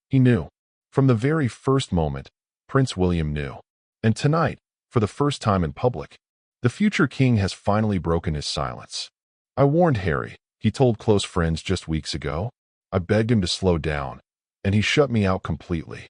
He knew. From the very first moment, Prince William knew. And tonight, for the first time in public, the future king has finally broken his silence. I warned Harry, he told close friends just weeks ago. I begged him to slow down, and he shut me out completely.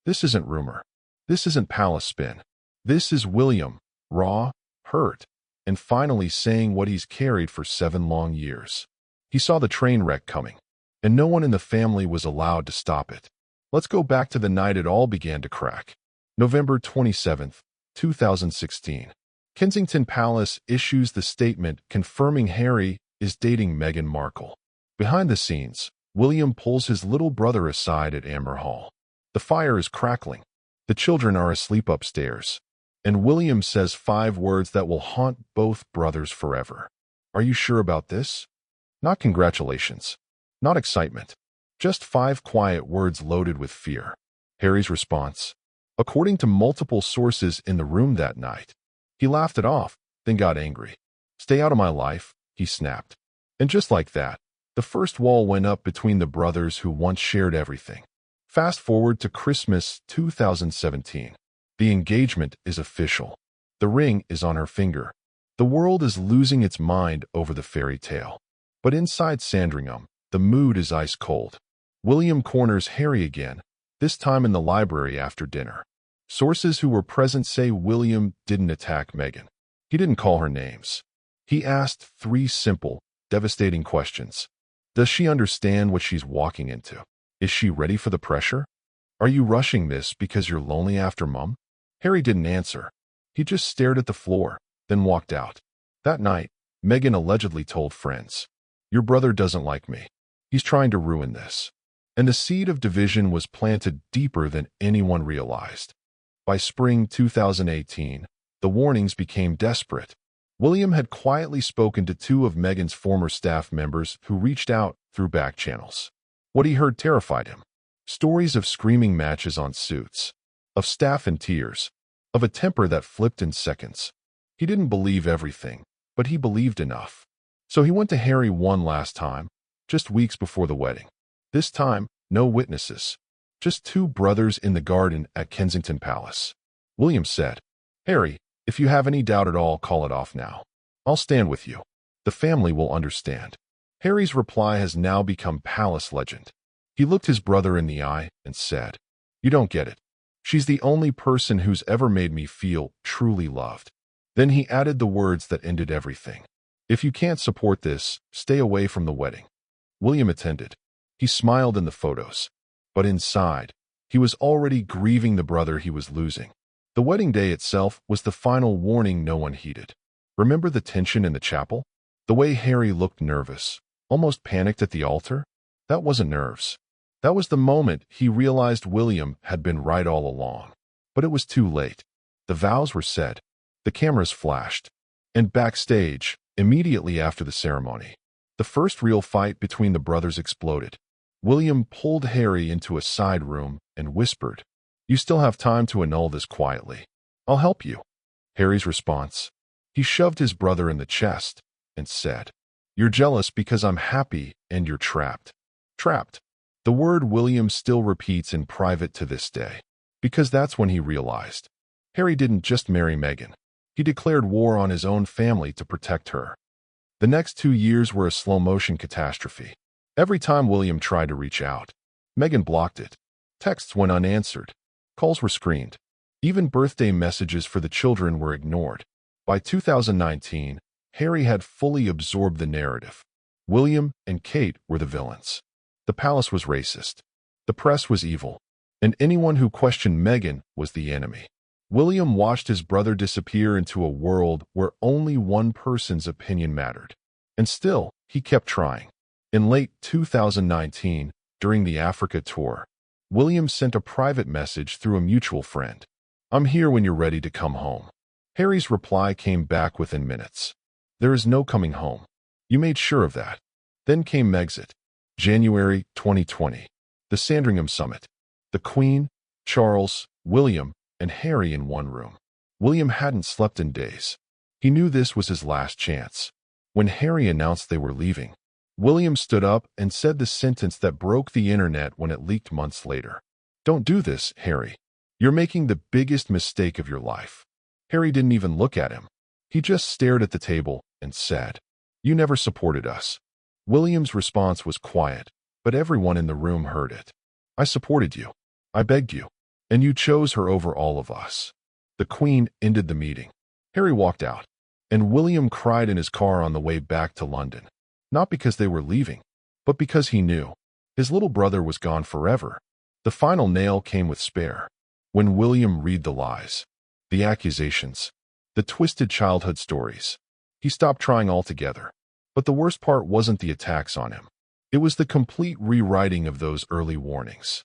This isn't rumor. This isn't palace spin. This is William, raw, hurt, and finally saying what he's carried for 7 long years. He saw the train wreck coming, and no one in the family was allowed to stop it. Let's go back to the night it all began to crack. November 27th, 2016. Kensington Palace issues the statement confirming Harry is dating Meghan Markle. Behind the scenes, William pulls his little brother aside at Anmer Hall. The fire is crackling. The children are asleep upstairs. And William says 5 words that will haunt both brothers forever. Are you sure about this? Not congratulations. Not excitement. Just 5 quiet words loaded with fear. Harry's response. According to multiple sources in the room that night, he laughed it off, then got angry. Stay out of my life, he snapped. And just like that, the first wall went up between the brothers who once shared everything. Fast forward to Christmas 2017. The engagement is official. The ring is on her finger. The world is losing its mind over the fairy tale. But inside Sandringham, the mood is ice cold. William corners Harry again, this time in the library after dinner. Sources who were present say William didn't attack Meghan. He didn't call her names. He asked 3 simple, devastating questions. Does she understand what she's walking into? Is she ready for the pressure? Are you rushing this because you're lonely after Mum? Harry didn't answer. He just stared at the floor, then walked out. That night, Meghan allegedly told friends, "Your brother doesn't like me. He's trying to ruin this." And the seed of division was planted deeper than anyone realized. By spring 2018, the warnings became desperate. William had quietly spoken to 2 of Meghan's former staff members who reached out through back channels. What he heard terrified him. Stories of screaming matches on suits, of staff in tears, of a temper that flipped in seconds. He didn't believe everything, but he believed enough. So he went to Harry one last time, just weeks before the wedding. This time, no witnesses, just 2 brothers in the garden at Kensington Palace. William said, "Harry, if you have any doubt at all, call it off now. I'll stand with you. The family will understand." Harry's reply has now become palace legend. He looked his brother in the eye and said, "You don't get it. She's the only person who's ever made me feel truly loved." Then he added the words that ended everything. "If you can't support this, stay away from the wedding." William attended. He smiled in the photos. But inside, he was already grieving the brother he was losing. The wedding day itself was the final warning no one heeded. Remember the tension in the chapel? The way Harry looked nervous, almost panicked at the altar? That wasn't nerves. That was the moment he realized William had been right all along. But it was too late. The vows were said. The cameras flashed. And backstage, immediately after the ceremony, the first real fight between the brothers exploded. William pulled Harry into a side room and whispered, "You still have time to annul this quietly. I'll help you." Harry's response? He shoved his brother in the chest and said, "You're jealous because I'm happy and you're trapped." Trapped. The word William still repeats in private to this day, because that's when he realized. Harry didn't just marry Meghan. He declared war on his own family to protect her. The next 2 years were a slow-motion catastrophe. Every time William tried to reach out, Meghan blocked it. Texts went unanswered. Calls were screened. Even birthday messages for the children were ignored. By 2019, Harry had fully absorbed the narrative. William and Kate were the villains. The palace was racist. The press was evil. And anyone who questioned Meghan was the enemy. William watched his brother disappear into a world where only one person's opinion mattered. And still, he kept trying. In late 2019, during the Africa tour, William sent a private message through a mutual friend. "I'm here when you're ready to come home." Harry's reply came back within minutes. "There is no coming home. You made sure of that." Then came Megxit. January 2020. The Sandringham Summit. The Queen, Charles, William, and Harry in one room. William hadn't slept in days. He knew this was his last chance. When Harry announced they were leaving, William stood up and said the sentence that broke the internet when it leaked months later. "Don't do this, Harry. You're making the biggest mistake of your life." Harry didn't even look at him. He just stared at the table and said, "You never supported us." William's response was quiet, but everyone in the room heard it. "I supported you. I begged you. And you chose her over all of us." The Queen ended the meeting. Harry walked out, and William cried in his car on the way back to London. Not because they were leaving, but because he knew his little brother was gone forever. The final nail came with Spare. When William read the lies, the accusations, the twisted childhood stories, he stopped trying altogether. But the worst part wasn't the attacks on him. It was the complete rewriting of those early warnings.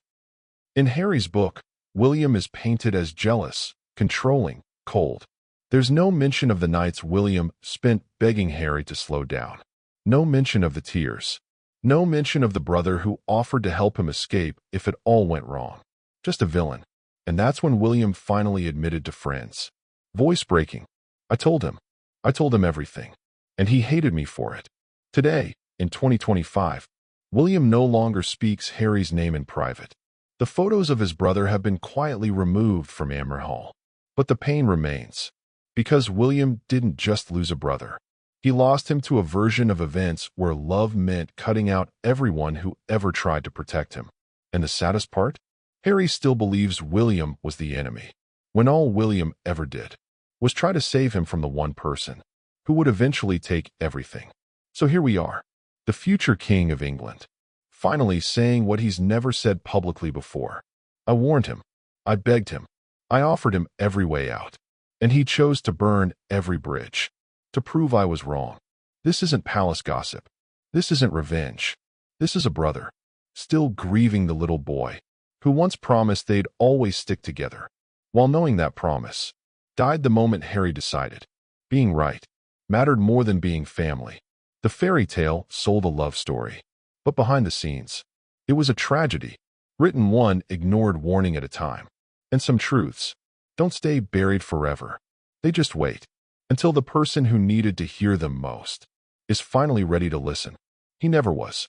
In Harry's book, William is painted as jealous, controlling, cold. There's no mention of the nights William spent begging Harry to slow down. No mention of the tears. No mention of the brother who offered to help him escape if it all went wrong. Just a villain. And that's when William finally admitted to friends. Voice breaking. I told him everything. And he hated me for it. Today, in 2025, William no longer speaks Harry's name in private. The photos of his brother have been quietly removed from Anmer Hall. But the pain remains. Because William didn't just lose a brother. He lost him to a version of events where love meant cutting out everyone who ever tried to protect him. And the saddest part? Harry still believes William was the enemy, when all William ever did was try to save him from the one person who would eventually take everything. So here we are, the future King of England, finally saying what he's never said publicly before. I warned him. I begged him. I offered him every way out. And he chose to burn every bridge. To prove I was wrong. This isn't palace gossip. This isn't revenge. This is a brother, still grieving the little boy, who once promised they'd always stick together, while knowing that promise died the moment Harry decided being right mattered more than being family. The fairy tale sold a love story, but behind the scenes, it was a tragedy, written one ignored warning at a time. And some truths don't stay buried forever. They just wait until the person who needed to hear them most is finally ready to listen. He never was.